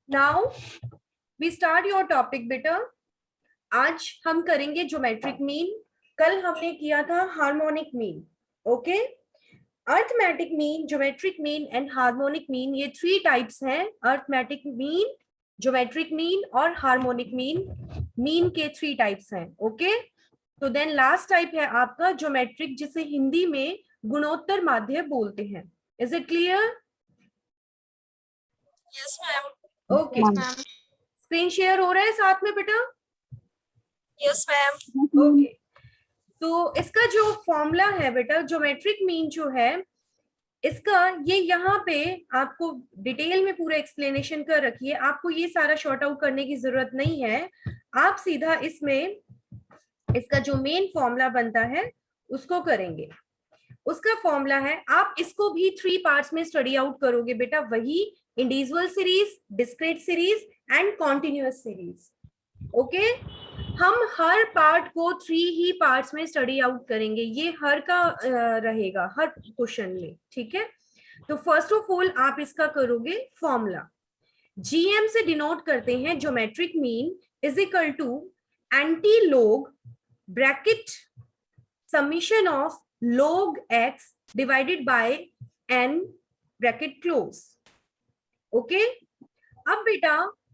Now we start your topic बेटा। आज हम करेंगे ज्योमेट्रिक मीन। कल हमने किया था harmonic mean. Okay, arithmetic mean, geometric mean and harmonic mean, ये थ्री टाइप्स हैं। अर्थमेटिक मीन, ज्योमेट्रिक मीन और हार्मोनिक मीन, मीन के थ्री टाइप्स हैं। ओके, तो देन लास्ट टाइप है आपका ज्योमेट्रिक, जिसे हिंदी में गुणोत्तर माध्य बोलते हैं। Is it clear? Yes ma'am. Okay, screen share हो रहा है साथ में बेटा? Yes ma'am. ओके, तो इसका जो फॉर्मूला है बेटा, ज्योमेट्रिक मीन जो है इसका, ये यहाँ पे आपको डिटेल में पूरा एक्सप्लेनेशन कर रखिए। आपको ये सारा शॉर्ट आउट करने की जरूरत नहीं है। आप सीधा इसमें इसका जो मेन फॉर्मूला बनता है उसको करेंगे। उसका फॉर्मूला है, आप इसको भी थ्री पार्ट्स में स्टडी आउट करोगे बेटा, वही individual series, discrete series and continuous series. Okay, हम हर पार्ट को थ्री ही पार्ट्स में स्टडी आउट करेंगे। ये हर का रहेगा हर क्वेश्चन में, ठीक है? तो फर्स्ट ऑफ ऑल आप इसका करोगे फॉर्मूला। जीएम से डिनोट करते हैं geometric mean is equal to anti log bracket summation of log x divided by n bracket close. Okay, अब बेटा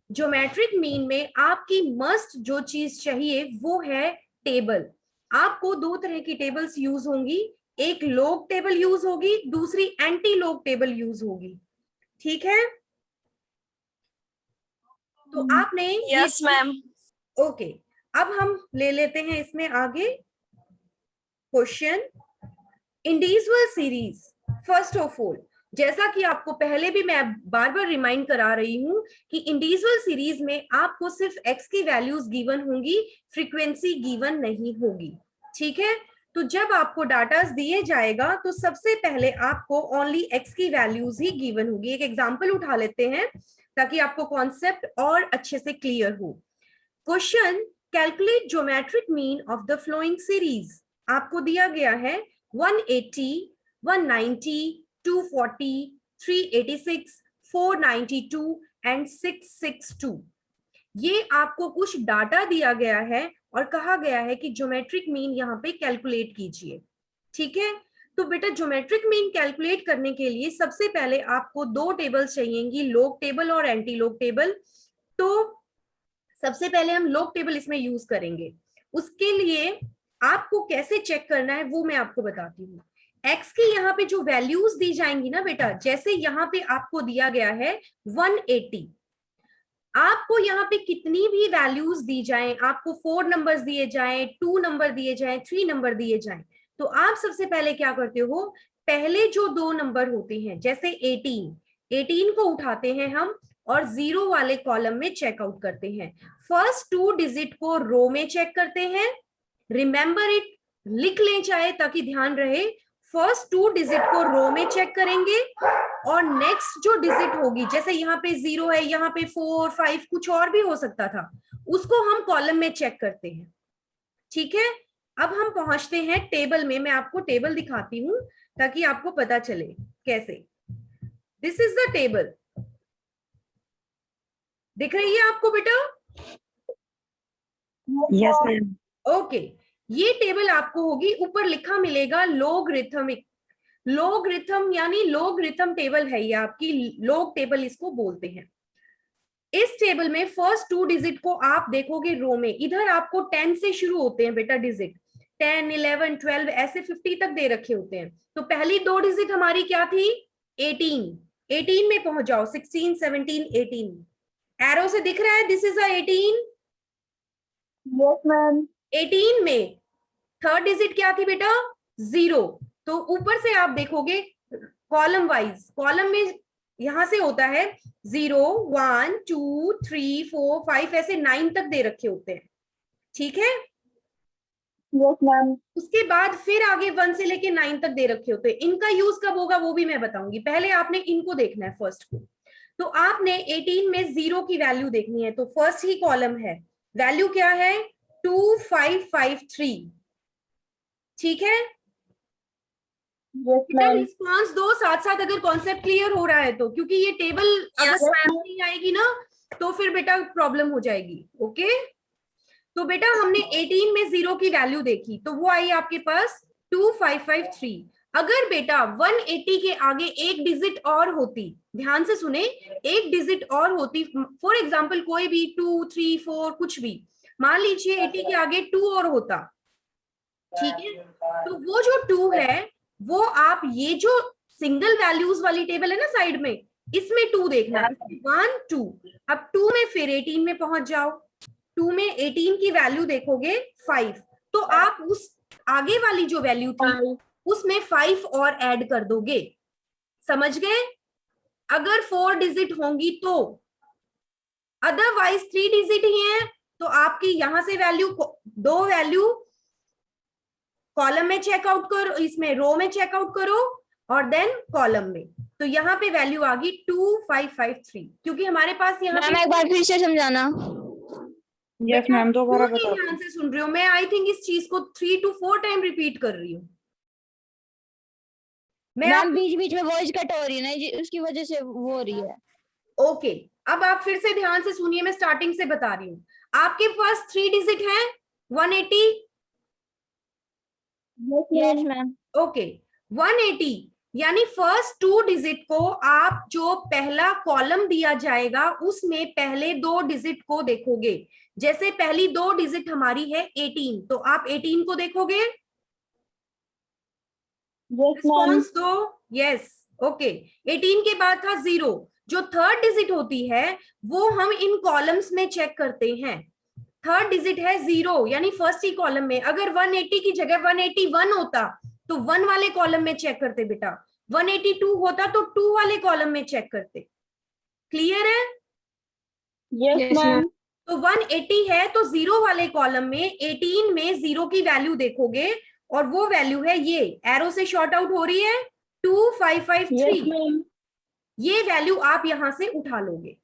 ज्योमेट्रिक मीन में आपकी मस्ट जो चीज चाहिए वो है टेबल। आपको दो तरह की टेबल्स यूज होंगी, एक log टेबल यूज होगी, दूसरी एंटी log टेबल यूज होगी। ठीक है? तो आपने यस मैम। ओके, अब हम ले लेते हैं इसमें आगे question. Individual series, first of all, जैसा कि आपको पहले भी मैं बार बार रिमाइंड करा रही हूं कि इंडिविजुअल सीरीज में आपको सिर्फ एक्स की वैल्यूज गिवन होंगी, फ्रीक्वेंसी गिवन नहीं होगी। ठीक है? तो जब आपको डाटा दिए जाएगा तो सबसे पहले आपको ओनली एक्स की वैल्यूज ही गिवन होगी। एक एग्जांपल उठा लेते हैं ताकि आपको कॉन्सेप्ट और अच्छे से क्लियर हो। Question, calculate geometric mean of the flowing series. आपको दिया गया है 180, 190, 240, 386, 492 एंड 662। ये आपको कुछ डाटा दिया गया है और कहा गया है कि ज्योमेट्रिक मीन यहाँ पे कैलकुलेट कीजिए। ठीक है? तो बेटा ज्योमेट्रिक मीन कैलकुलेट करने के लिए सबसे पहले आपको दो टेबल्स चाहिएंगी, लोग टेबल और एंटी लोग टेबल। तो सबसे पहले हम लोग टेबल इसमें यूज करेंगे। उसके लिए आपको कैसे चेक करना है वो मैं आपको बताती हूँ। एक्स की यहाँ पे जो वैल्यूज दी जाएंगी ना बेटा, जैसे यहाँ पे आपको दिया गया है 180, आपको यहाँ पे कितनी भी वैल्यूज दी जाएं, आपको 4 नंबर्स दिए जाएं, 2 नंबर दिए जाएं, 3 नंबर दिए जाएं, तो आप सबसे पहले क्या करते हो, पहले जो दो नंबर होते हैं जैसे 18 को उठाते हैं हम और जीरो वाले कॉलम में चेकआउट करते हैं। फर्स्ट टू डिजिट को रो में चेक करते हैं। रिमेंबर इट, लिख लें चाहे ताकि ध्यान रहे। फर्स्ट टू डिजिट को रो में चेक करेंगे और नेक्स्ट जो डिजिट होगी, जैसे यहाँ पे 0 है, यहाँ पे 4, 5 कुछ और भी हो सकता था, उसको हम कॉलम में चेक करते हैं। ठीक है? अब हम पहुंचते हैं टेबल में। मैं आपको टेबल दिखाती हूं ताकि आपको पता चले कैसे। दिस इज द टेबल, दिख रही है आपको बेटा? Yes ma'am. ओके, ये टेबल आपको होगी, ऊपर लिखा मिलेगा लोगरिथमिक। लोगरिथम यानी लोगरिथम टेबल है ये आपकी, लोग टेबल इसको बोलते हैं। इस टेबल में फर्स्ट टू डिजिट को आप देखोगे रो में, इधर आपको 10 से शुरू होते हैं बेटा डिजिट, 10, 11, 12 ऐसे 50 तक दे रखे होते हैं। तो पहली दो डिजिट हमारी क्या थी? 18 में पहुंच जाओ, 16, 17, 18 एरो से दिख रहा है, दिस इज 18। Yes ma'am. 18 में थर्ड डिजिट क्या थी बेटा? 0। तो ऊपर से आप देखोगे कॉलम वाइज, कॉलम में यहां से होता है 0, 1, 2, 3, 4, 5 ऐसे 9 तक दे रखे होते हैं। ठीक है? Yes ma'am. उसके बाद फिर आगे 1 से लेके 9 तक दे रखे होते हैं। इनका यूज कब होगा वो भी मैं बताऊंगी, पहले आपने इनको देखना है फर्स्ट को। तो आपने 18 में 0 की वैल्यू देखनी है, तो फर्स्ट ही कॉलम है, वैल्यू क्या है? 2553। ठीक है? रिस्पॉन्स दो साथ साथ अगर कॉन्सेप्ट क्लियर हो रहा है तो, क्योंकि ये टेबल अगर नहीं आएगी ना तो फिर बेटा प्रॉब्लम हो जाएगी। ओके, तो बेटा हमने 18 में 0 की वैल्यू देखी, तो वो आई आपके पास 2553। अगर बेटा 180 के आगे एक डिजिट और होती, ध्यान से सुने, एक डिजिट और होती, फॉर एग्जांपल कोई भी 2 3 4 कुछ भी, मान लीजिए 80 के आगे 2 और होता, ठीक है, तो वो जो 2 है वो आप ये जो सिंगल वैल्यूज वाली टेबल है ना साइड में, इसमें 2 देखना है, 1 2। अब 2 में फिर 18 में पहुंच जाओ, 2 में 18 की वैल्यू देखोगे 5, तो आप उस आगे वाली जो वैल्यू थी उसमें 5 और ऐड कर दोगे। समझ गए? अगर 4 डिजिट होंगी तो, अदरवाइज 3 डिजिट ही है तो आपकी यहां से वैल्यू, 2 वैल्यू कॉलम में चेकआउट करो, इसमें रो में चेकआउट करो और देन कॉलम में, तो यहाँ पे वैल्यू आ गई 2553, क्योंकि हमारे पास यहाँ मैम एक बार फिर से समझाना। यस मैम, दोबारा क्यों नहीं बताओ। ध्यान से सुन रही हो? मैं आई थिंक इस चीज को 3 to 4 टाइम रिपीट कर रही हूँ। मैम बीच बीच में वॉइस कट हो रही है ना, उसकी वजह से वो हो रही है। ओके, अब आप फिर से ध्यान से सुनिए, मैं स्टार्टिंग से बता रही हूँ। आपके पास 3 डिजिट है 180। Yes ma'am. ओके, 180 यानी फर्स्ट 2 डिजिट को आप जो पहला कॉलम दिया जाएगा उसमें पहले 2 डिजिट को देखोगे। जैसे पहली 2 डिजिट हमारी है 18, तो आप 18 को देखोगे, रिस्पॉन्स दो, यस। ओके, 18 के बाद था 0, जो थर्ड डिजिट होती है वो हम इन कॉलम्स में चेक करते हैं। थर्ड डिजिट है 0 यानी फर्स्ट ही कॉलम में, अगर 180 की जगह 181 होता तो 1 वाले कॉलम में चेक करते बेटा, 182 होता तो 2 वाले कॉलम में चेक करते। क्लियर है? Yes ma'am. तो 180 है तो 0 वाले कॉलम में 18 में 0 की वैल्यू देखोगे और वो वैल्यू है ये, एरो से शॉर्ट आउट हो रही है 2553। ये वैल्यू आप यहां से उठा लोगे।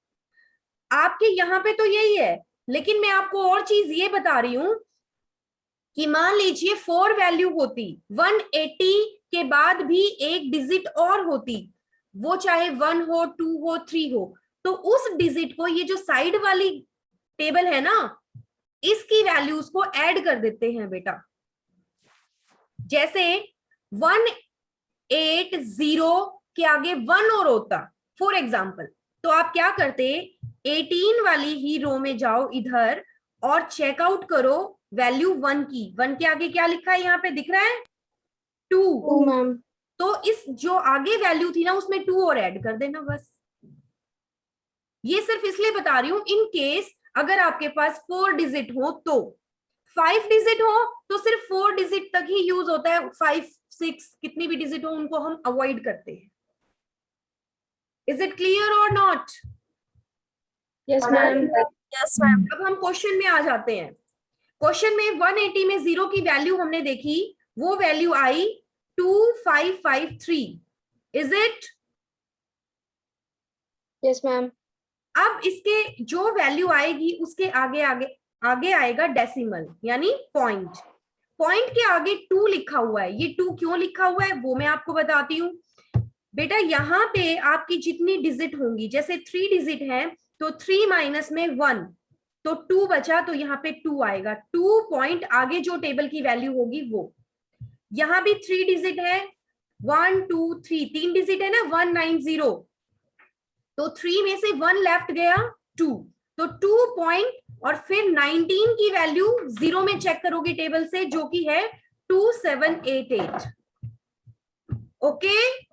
आपके यहाँ पे तो यही है, लेकिन मैं आपको और चीज ये बता रही हूं कि मान लीजिए 4 वैल्यू होती, 180 के बाद भी एक डिजिट और होती, वो चाहे 1 हो 2 हो 3 हो, तो उस डिजिट को, ये जो साइड वाली टेबल है ना, इसकी वैल्यूज को ऐड कर देते हैं बेटा। जैसे 180 के आगे 1 और होता फॉर एग्जाम्पल, तो आप क्या करते, 18 वाली ही रो में जाओ इधर और चेकआउट करो वैल्यू 1 की। 1 के आगे क्या लिखा है यहाँ पे दिख रहा है? 2 मैम। तो इस जो आगे वैल्यू थी ना उसमें 2 और ऐड कर देना बस। ये सिर्फ इसलिए बता रही हूं इन केस अगर आपके पास 4 डिजिट हो, तो 5 डिजिट हो तो सिर्फ 4 डिजिट तक ही यूज होता है, 5 6 कितनी भी डिजिट हो उनको हम अवॉइड करते हैं। इज इट क्लियर और not? Yes ma'am. Yes, ma'am. अब हम क्वेश्चन में आ जाते हैं। क्वेश्चन में 180 में 0 की वैल्यू हमने देखी, वो value I 2553। Is it? Yes ma'am. अब इसके जो वैल्यू आएगी उसके आगे आगे आगे आएगा डेसिमल यानी पॉइंट। पॉइंट के आगे 2 लिखा हुआ है। ये 2 क्यों लिखा हुआ है वो मैं आपको बताती हूँ बेटा। यहाँ पे आपकी जितनी डिजिट होंगी, जैसे 3 डिजिट है तो 3 माइनस में 1 तो 2 बचा, तो यहाँ पे 2 आएगा। 2 पॉइंट आगे जो टेबल की वैल्यू होगी वो। यहाँ भी 3 डिजिट है, 1 2 3, 3 डिजिट है ना, 190, तो 3 में से 1 लेफ्ट गया 2, तो 2 पॉइंट और फिर 19 की वैल्यू 0 में चेक करोगे टेबल से, जो कि है 2788। ओके,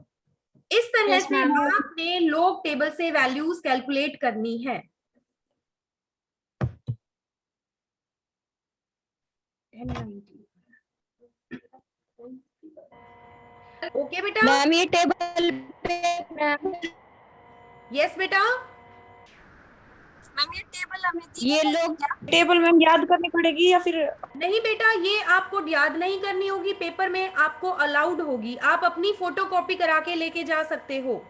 इस तरह से आपने लोग टेबल से वैल्यूज कैलकुलेट करनी है। ओके बेटा? मैम ये टेबल पे यस बेटा? मैम ये टेबल हमें दी ये है लोग क्या? टेबल मैम याद करनी पड़ेगी या फिर? नहीं बेटा, ये आपको याद नहीं करनी होगी, पेपर में आपको अलाउड होगी, आप अपनी फोटोकॉपी करा के लेके जा सकते हो।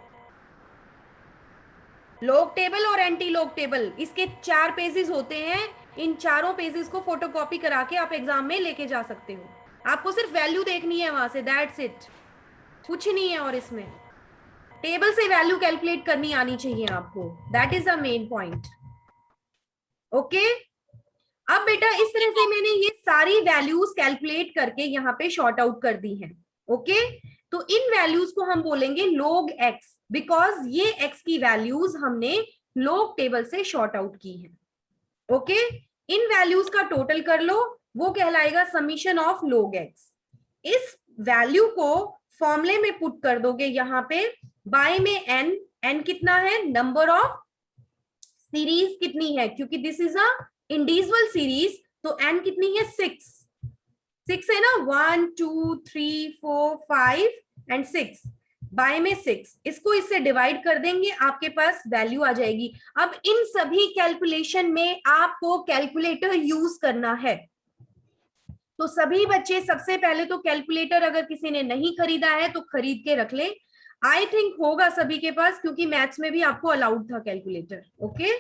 लॉग टेबल और एंटी लॉग टेबल, इसके 4 पेजेस होते हैं, इन चारों पेजेस को फोटोकॉपी करा के आप एग्जाम में लेके जा सकते हो। आपको सिर्फ वैल्यू देखनी है वहां से, दैट्स इट, कुछ नहीं है। और इसमें टेबल से वैल्यू कैलकुलेट करनी आनी चाहिए आपको, that is the main point. Okay, अब बेटा इस तरह से मैंने ये सारी वैल्यूज कैलकुलेट करके यहाँ पे शॉर्ट आउट कर दी हैं। ओके, तो इन वैल्यूज को हम बोलेंगे log x, बिकॉज ये x की वैल्यूज हमने log टेबल से शॉर्ट आउट की है। ओके, इन वैल्यूज का टोटल कर लो, वो कहलाएगा समीशन ऑफ log x। इस वैल्यू को फॉर्मूले में पुट कर दोगे यहाँ पे, बाय में n कितना है, नंबर ऑफ सीरीज कितनी है, क्योंकि this is a individual series, तो n कितनी है, 6 है ना, 1 2 3 4 5 एंड 6, बाय में 6, इसको इससे डिवाइड कर देंगे, आपके पास वैल्यू आ जाएगी। अब इन सभी कैलकुलेशन में आपको कैलकुलेटर यूज करना है, तो सभी बच्चे सबसे पहले तो कैलकुलेटर अगर किसी ने नहीं खरीदा है तो खरीद के रख ले। आई थिंक होगा सभी के पास, क्योंकि मैथ्स में भी आपको अलाउड था कैलकुलेटर। ओके,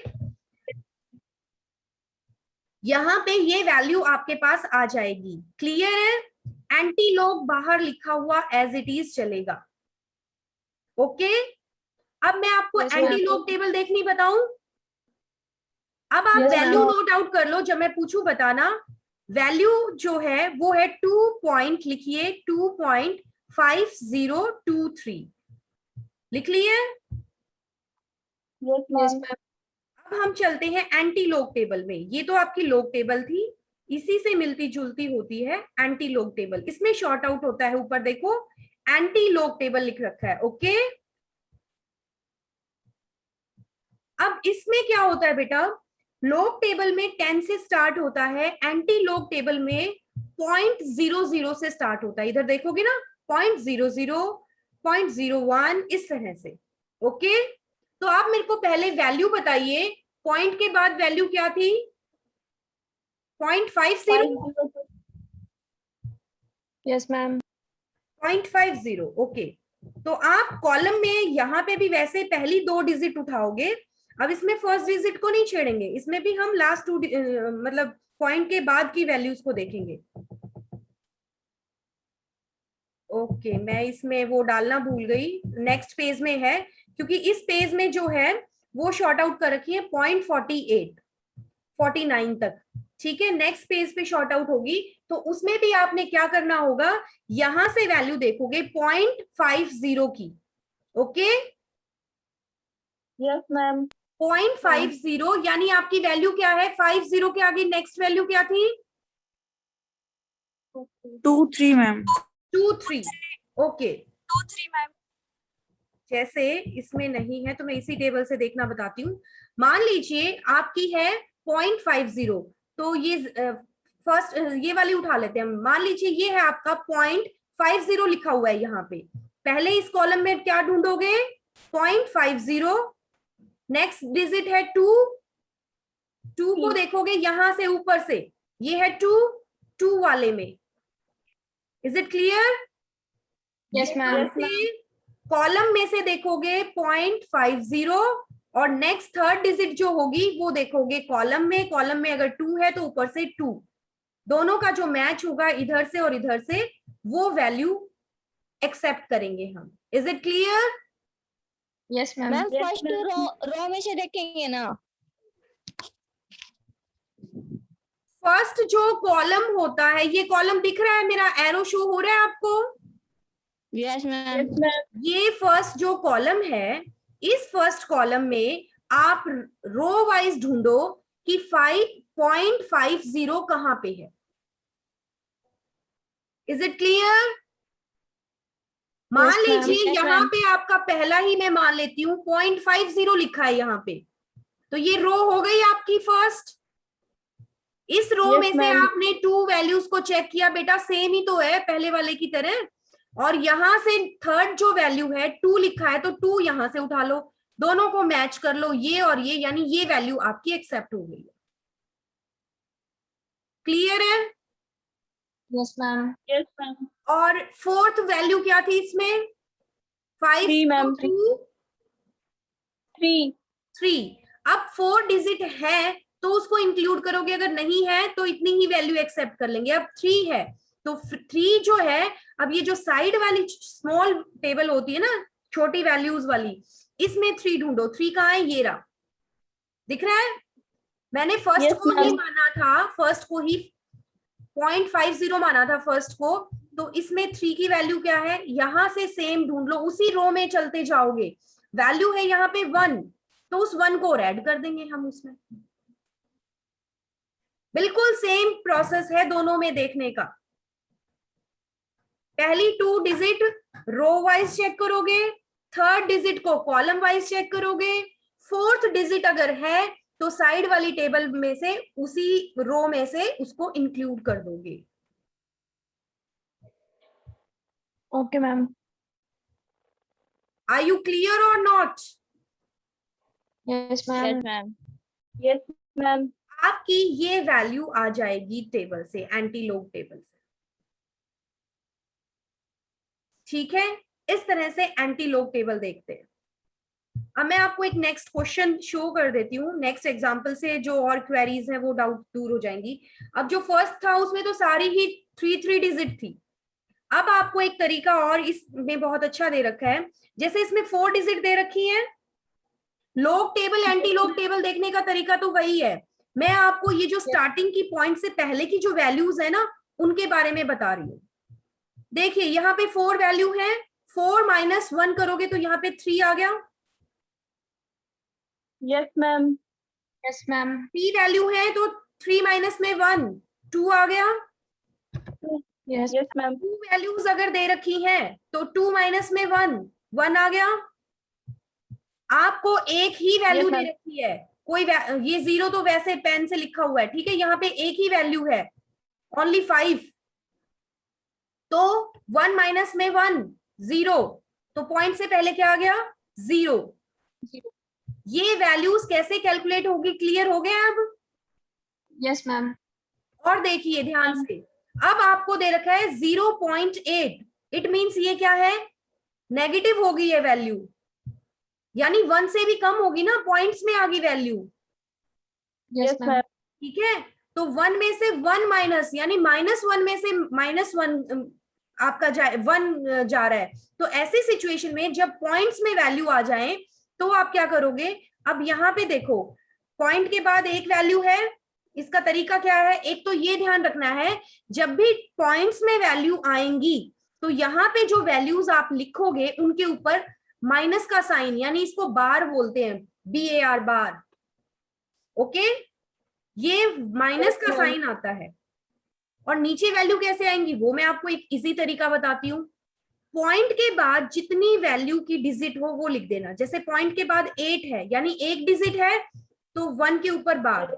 यहाँ पे ये वैल्यू आपके पास आ जाएगी। क्लियर है? एंटी लॉग बाहर लिखा हुआ एज इट इज चलेगा। ओके, अब मैं आपको एंटी लॉग टेबल देखनी बताऊं। अब आप वैल्यू नोट आउट कर लो, जब मैं पूछूं बताना। वैल्यू जो है वो है 2 पॉइंट, लिखिए 2.5023, लिख लिए। अब हम चलते हैं एंटी लॉग टेबल में। ये तो आपकी लॉग टेबल थी, इसी से मिलती जुलती होती है एंटी लॉग टेबल। इसमें शॉर्ट आउट होता है, ऊपर देखो एंटी लॉग टेबल लिख रखा है। ओके, अब इसमें क्या होता है बेटा, लॉग टेबल में 10 से स्टार्ट होता है, एंटी लॉग टेबल में 0.00 से स्टार्ट होता है। इधर देखोगे ना, 0.00, 0.01, इस तरह से। ओके, तो आप मेरे को पहले वैल्यू बताइए, पॉइंट के बाद वैल्यू क्या थी, 0.50। Yes ma'am. 0.50। ओके, तो आप कॉलम में यहाँ पे भी वैसे पहली 2 डिजिट उठाओगे। अब इसमें फर्स्ट डिजिट को नहीं छेड़ेंगे, इसमें भी हम लास्ट 2 मतलब पॉइंट के बाद की वैल्यूज को देखेंगे। ओके, मैं इसमें वो डालना भूल गई, नेक्स्ट पेज में है, क्योंकि इस पेज में जो है वो शॉर्ट आउट कर रखी है 0.48 49 तक। ठीक है, नेक्स्ट पेज पे शॉर्ट आउट होगी, तो उसमें भी आपने क्या करना होगा, यहां से वैल्यू देखोगे 0.50 की। Okay, yes ma'am. 0.50 यानी आपकी वैल्यू क्या है, 50 के आगे नेक्स्ट वैल्यू क्या थी, 2 3 मैम। 2 3। Okay, 2 3 ma'am. जैसे इसमें नहीं है तो मैं इसी टेबल से देखना बताती हूँ। मान लीजिए आपकी है 0.50, तो ये फर्स्ट ये वाली उठा लेते हैं। मान लीजिए ये है आपका 0.50 लिखा हुआ है यहाँ पे, पहले इस कॉलम में क्या ढूंढोगे, 0.50, नेक्स्ट डिजिट है 2 को देखोगे यहां से ऊपर से, ये है 2 वाले में। Is it clear? Yes ma'am. Column में से देखोगे 0.50 और नेक्स्ट थर्ड डिजिट जो होगी वो देखोगे कॉलम में अगर 2 है तो ऊपर से 2, दोनों का जो मैच होगा इधर से और इधर से, वो वैल्यू एक्सेप्ट करेंगे हम। Is it clear? Yes ma'am. Ma'am first row में से देखेंगे ना। फर्स्ट जो कॉलम होता है, ये कॉलम दिख रहा है मेरा, एरो शो हो रहा है आपको? Yes ma'am. ये फर्स्ट जो कॉलम है, इस फर्स्ट कॉलम में आप रो वाइज ढूंढो कि 5.50 कहां पे है। Is it clear? मान Yes, ma'am. लीजिए Yes, यहाँ ma'am. पे आपका पहला ही मैं मान लेती हूँ 0.50 लिखा है यहाँ पे, तो ये रो हो गई आपकी फर्स्ट। इस रो Yes, में से ma'am. आपने 2 वैल्यूज को चेक किया, बेटा सेम ही तो है पहले वाले की तरह, और यहां से थर्ड जो वैल्यू है 2 लिखा है, तो 2 यहां से उठा लो, दोनों को मैच कर लो, ये और ये, यानी ये वैल्यू आपकी एक्सेप्ट हो गई है। क्लियर है? Yes ma'am. Yes ma'am. और फोर्थ वैल्यू क्या थी इसमें, 5 3 मैम। 3। अब 4 डिजिट है तो उसको इंक्लूड करोगे, अगर नहीं है तो इतनी ही वैल्यू एक्सेप्ट कर लेंगे। अब 3 है तो 3 जो है, अब ये जो साइड वाली स्मॉल टेबल होती है ना, छोटी वैल्यूज वाली, इसमें 3 ढूंढो। 3 कहाँ है, ये रहा, दिख रहा है? मैंने फर्स्ट Yes, को ही ma'am. माना था, फर्स्ट को ही 0.50 माना था फर्स्ट को, तो इसमें 3 की वैल्यू क्या है, यहां से सेम ढूंढ लो, उसी रो में चलते जाओगे, वैल्यू है यहाँ पे 1, तो उस 1 को ऐड कर देंगे हम उसमें। बिल्कुल सेम प्रोसेस है दोनों में देखने का। पहली 2 डिजिट रो वाइज चेक करोगे, थर्ड डिजिट को कॉलम वाइज चेक करोगे, फोर्थ डिजिट अगर है तो साइड वाली टेबल में से उसी रो में से उसको इंक्लूड कर दोगे। Okay, ma'am. Are you clear और not? Yes, ma'am. Ma'am. Yes, ma'am. आपकी ये वैल्यू आ जाएगी टेबल से, एंटीलोग टेबल से। ठीक है, इस तरह से एंटीलोग टेबल देखते हैं। अब मैं आपको एक नेक्स्ट क्वेश्चन शो कर देती हूँ, नेक्स्ट एग्जांपल से जो और क्वेरीज हैं वो डाउट दूर हो जाएंगी। अब जो फर्स्ट था उसमें तो सारी ही 3 डिजिट थी। अब आपको एक तरीका और इसमें बहुत अच्छा दे रखा है, जैसे इसमें 4 डिजिट दे रखी है, लोग टेबल एंटी लोग टेबल देखने का तरीका तो वही है। मैं आपको ये जो स्टार्टिंग की पॉइंट से पहले की जो वैल्यूज है ना उनके बारे में बता रही हूँ। देखिए यहाँ पे 4 वैल्यू है, 4 - 1 करोगे तो यहाँ पे 3 आ गया। Yes, ma'am. Yes, ma'am. 3 value है तो 3 - में 1, 2 आ गया। Yes. Yes, ma'am. 2 वैल्यूज अगर दे रखी हैं तो 2 - में 1, 1 आ गया। आपको एक ही वैल्यू दे रखी है, कोई ये 0 तो वैसे पेन से लिखा हुआ है, ठीक है, यहाँ पे एक ही वैल्यू है, ओनली 5, तो 1 - में 1, 0, तो पॉइंट से पहले क्या आ गया, 0। ये वैल्यूज कैसे कैलकुलेट होगी, क्लियर हो गया अब? Yes, ma'am. और देखिए ध्यान से, अब आपको दे रखा है 0.8, इट मींस ये क्या है, नेगेटिव होगी ये वैल्यू, यानी 1 से भी कम होगी ना, पॉइंट्स में आ गई वैल्यू। Yes, ma'am. ठीक है, तो 1 में से 1 माइनस, यानी -1 में से -1 आपका 1 जा रहा है। तो ऐसी सिचुएशन में जब पॉइंट्स में वैल्यू आ जाए तो आप क्या करोगे, अब यहाँ पे देखो पॉइंट के बाद एक वैल्यू है, इसका तरीका क्या है, एक तो ये ध्यान रखना है जब भी पॉइंट्स में वैल्यू आएंगी तो यहाँ पे जो वैल्यूज आप लिखोगे उनके ऊपर माइनस का साइन, यानी इसको बार बोलते हैं, BAR बार। ओके, ये माइनस का साइन आता है। और नीचे वैल्यू कैसे आएंगी वो मैं आपको एक इजी तरीका बताती हूँ। पॉइंट के बाद जितनी वैल्यू की डिजिट हो वो लिख देना, जैसे पॉइंट के बाद 8 है यानी एक डिजिट है तो 1 के ऊपर बार।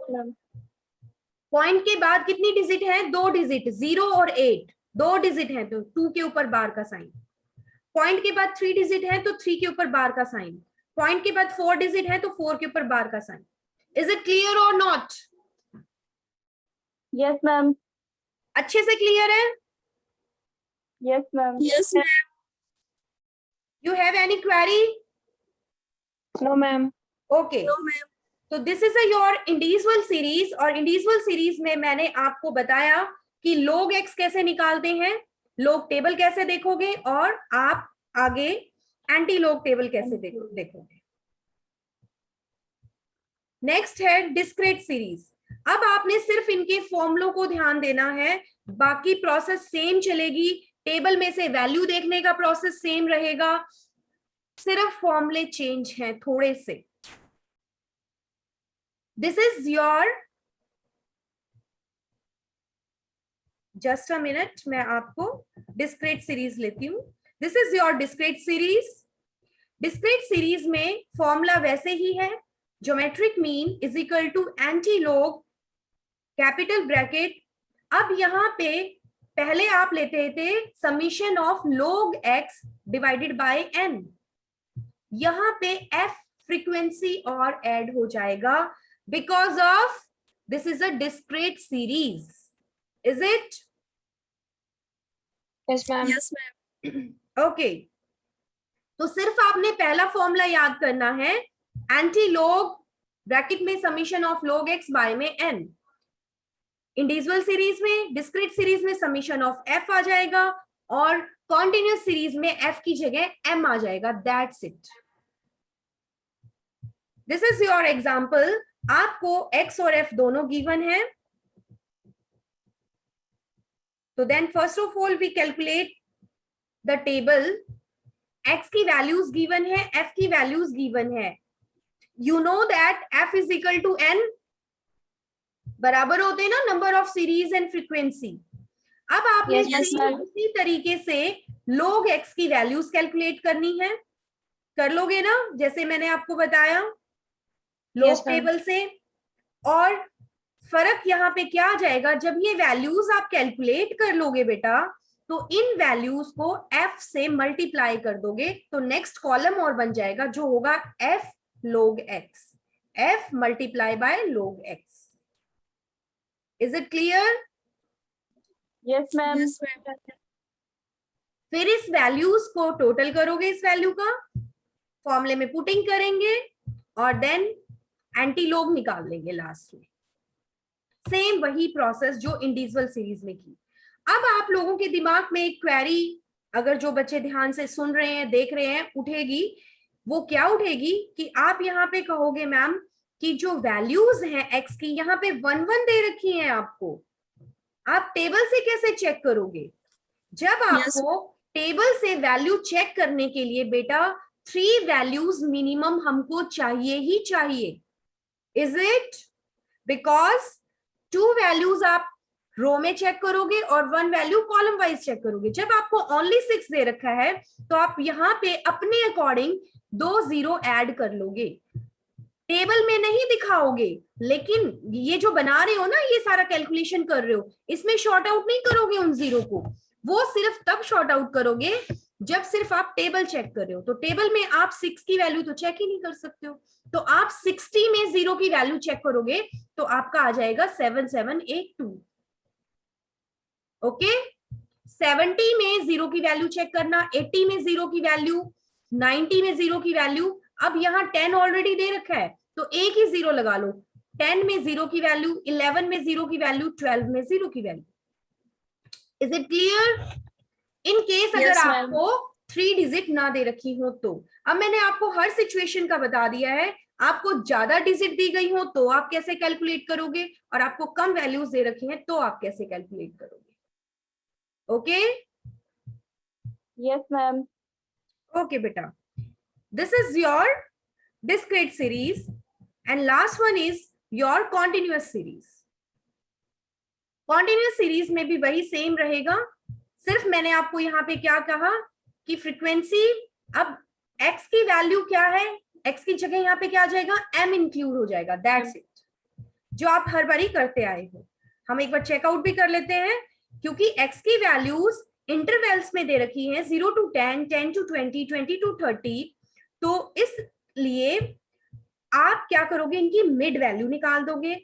पॉइंट के बाद कितनी डिजिट है, 2 डिजिट, 0 और 8, 2 डिजिट है तो 2 के ऊपर बार का साइन। पॉइंट के बाद 3 डिजिट है तो 3 के ऊपर बार का साइन। पॉइंट के बाद 4 डिजिट है तो 4 के ऊपर बार का साइन। इज इट क्लियर और नॉट? Yes, ma'am. अच्छे से क्लियर है? Yes, ma'am. Yes, ma'am. You have any query? No, ma'am. Okay, No, ma'am. तो this is your individual series, और इंडिविजुअल सीरीज में मैंने आपको बताया कि log x कैसे निकालते हैं, log टेबल कैसे देखोगे, और आप आगे एंटी log टेबल कैसे देखोगे। नेक्स्ट है डिस्क्रीट सीरीज। अब आपने सिर्फ इनके फॉर्मूलों को ध्यान देना है, बाकी प्रोसेस सेम चलेगी, टेबल में से वैल्यू देखने का प्रोसेस सेम रहेगा, सिर्फ फॉर्मूले चेंज हैं थोड़े से। This is your, just a minute, मैं आपको डिस्क्रीट सीरीज लेती हूं। This is your discrete series. Discrete series में फॉर्मूला वैसे ही है, geometric mean is equal to antilog capital bracket. अब यहाँ पे पहले आप लेते थे summation of log x divided by n, यहाँ पे f फ्रीक्वेंसी और ऐड हो जाएगा because of this is a discrete series. Is it? Yes, ma'am. Yes, ma'am. Okay, तो सिर्फ आपने पहला फॉर्मूला याद करना है, एंटी लॉग ब्रैकेट में summation of log x by में n। इंडिविजुअल सीरीज में, डिस्क्रीट सीरीज में समीशन ऑफ f आ जाएगा, और कॉन्टिन्यूस सीरीज में f की जगह m आ जाएगा। That's it. This is your example आपको x और f दोनों गिवन है, तो then first of all we calculate the table. x की वैल्यूज गिवन है, f की वैल्यूज गिवन है। You know that f is equal to n, बराबर होते हैं ना number of series and frequency. अब आपने Yes, ma'am. उसी तरीके से log x की वैल्यूज कैलकुलेट करनी है, कर लोगे ना जैसे मैंने आपको बताया log Yes, ma'am. टेबल से। और फर्क यहाँ पे क्या आ जाएगा, जब ये वैल्यूज आप कैलकुलेट कर लोगे बेटा, तो इन वैल्यूज को f से मल्टीप्लाई कर दोगे, तो नेक्स्ट कॉलम और बन जाएगा जो होगा f log x, f multiply by log x। Is it clear? Yes, ma'am. Yes, ma'am. फिर इस वैल्यूज को टोटल करोगे, इस वैल्यू का फॉर्मूले में पुटिंग करेंगे और देन एंटी लॉग निकाल लेंगे लास्ट में। सेम वही प्रोसेस जो इंडिविजुअल सीरीज में की। अब आप लोगों के दिमाग में एक क्वेरी, अगर जो बच्चे ध्यान से सुन रहे हैं देख रहे हैं, उठेगी। वो क्या उठेगी कि आप यहाँ पे कहोगे मैम कि जो वैल्यूज हैं एक्स की, यहाँ पे 1 1 दे रखी हैं आपको, आप टेबल से कैसे चेक करोगे? जब आपको टेबल से वैल्यू चेक करने के लिए बेटा 3 वैल्यूज मिनिमम हमको चाहिए ही चाहिए। Is it? बिकॉज 2 वैल्यूज आप रो में चेक करोगे और 1 वैल्यू कॉलम वाइज चेक करोगे। जब आपको ओनली 6 दे रखा है तो आप यहाँ पे अपने अकॉर्डिंग 2 0 ऐड कर लोगे, टेबल में नहीं दिखाओगे। लेकिन ये जो बना रहे हो ना, ये सारा कैलकुलेशन कर रहे हो, इसमें शॉर्ट आउट नहीं करोगे उन 0 को। वो सिर्फ तब शॉर्ट आउट करोगे जब सिर्फ आप टेबल चेक कर रहे हो। तो टेबल में आप 6 की वैल्यू तो चेक ही नहीं कर सकते हो, तो आप 60 में 0 की वैल्यू चेक करोगे तो आपका आ जाएगा 7782। ओके, 70 में 0 की वैल्यू चेक करना, 80 में 0 की वैल्यू, 90 में 0 की वैल्यू। अब यहाँ 10 ऑलरेडी दे रखा है तो एक ही 0 लगा लो। 10 में 0 की वैल्यू, 11 में 0 की वैल्यू, 12 में 0 की value. Is it clear? In case अगर Yes, ma'am. आपको 3 डिजिट ना दे रखी हो तो, अब मैंने आपको हर सिचुएशन का बता दिया है। आपको ज्यादा डिजिट दी गई हो तो आप कैसे कैलकुलेट करोगे, और आपको कम वैल्यूज दे रखी हैं तो आप कैसे कैलकुलेट करोगे। Okay Yes, ma'am. ओके बेटा, this is your discrete series and last one is your continuous series। continuous series में भी वही सेम रहेगा, सिर्फ मैंने आपको यहाँ पे क्या कहा कि फ्रीक्वेंसी, अब x की वैल्यू क्या है, x की जगह यहाँ पे क्या आ जाएगा, m इंक्लूड हो जाएगा, दैट्स इट, जो आप हर बारी करते आए हो। हम एक बार चेकआउट भी कर लेते हैं, क्योंकि x की वैल्यूज इंटरवल्स में दे रखी हैं 0 to 10, 10 to 20, 20 to 30, तो इसलिए आप क्या करोगे, इनकी मिड वैल्यू निकाल दोगे,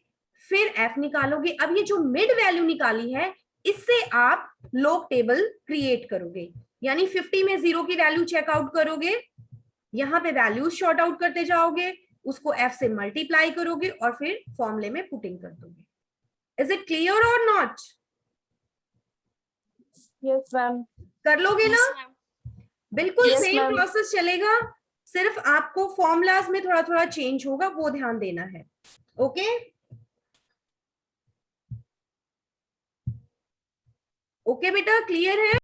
फिर f निकालोगे। अब ये जो मिड वैल्यू निकाली है इससे आप लॉग टेबल क्रिएट करोगे, यानी 50 में 0 की वैल्यू चेकआउट करोगे, यहाँ पे वैल्यूज शॉर्ट आउट करते जाओगे, उसको f से मल्टीप्लाई करोगे और फिर फॉर्मूले में पुटिंग कर दोगे। इज इट क्लियर और नॉट? Yes, ma'am. कर लोगे ना? Yes, ma'am. बिल्कुल Yes, सेम ma'am. प्रोसेस चलेगा, सिर्फ आपको फॉर्मूलाज में थोड़ा थोड़ा चेंज होगा, वो ध्यान देना है। ओके ओके बेटा, क्लियर है?